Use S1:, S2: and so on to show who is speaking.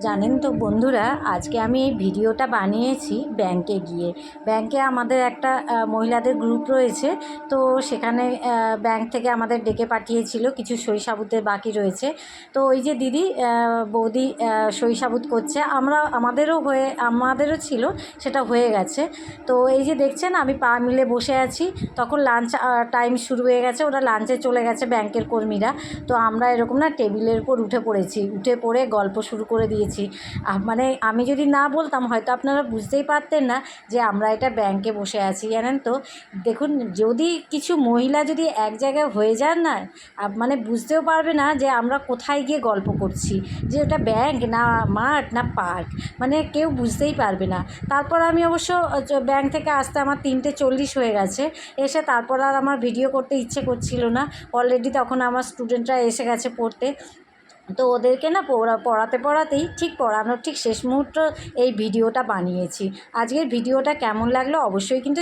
S1: জানেন তো বন্ধুরা, আজকে আমি এই ভিডিওটা বানিয়েছি ব্যাংকে গিয়ে। ব্যাংকে আমাদের একটা মহিলাদের গ্রুপ রয়েছে। তো সেখানে ব্যাংক থেকে আমাদের ডেকে পাঠিয়েছিল, কিছু সই সাবুতের বাকি রয়েছে। তো ওই যে দিদি বৌদি সই সাবুত করছে, আমাদেরও ছিল, সেটা হয়ে গেছে। তো এই যে দেখছেন আমি পা মিলে বসে আছি, তখন লাঞ্চ টাইম শুরু হয়ে গেছে, ওরা লাঞ্চে চলে গেছে ব্যাংকের কর্মীরা। তো আমরা এরকম না টেবিলের উপর উঠে পড়ে গল্প শুরু করে দিয়েছি। মানে আমি যদি না বলতাম হয়তো আপনারা বুঝতেই পারতেন না যে আমরা এটা ব্যাংকে বসে আছি। জানেন তো, দেখুন, যদি কিছু মহিলা যদি এক জায়গায় হয়ে যান না, মানে বুঝতেও পারবে না যে আমরা কোথায় গিয়ে গল্প করছি, যে ওটা ব্যাংক না মাঠ না পার্ক, মানে কেউ বুঝতেই পারবে না। তারপর আমি অবশ্য ব্যাংক থেকে আসতে আমার 3:40 হয়ে গেছে। এসে তারপর আর আমার ভিডিও করতে ইচ্ছে করছিল না, অলরেডি তখন আমার স্টুডেন্টরা এসে গেছে পড়তে। তো ওদেরকে না পড়াতেই ঠিক পড়ানোর ঠিক শেষ মুহূর্ত এই ভিডিওটা বানিয়েছি। আজকের ভিডিওটা কেমন লাগলো অবশ্যই কিন্তু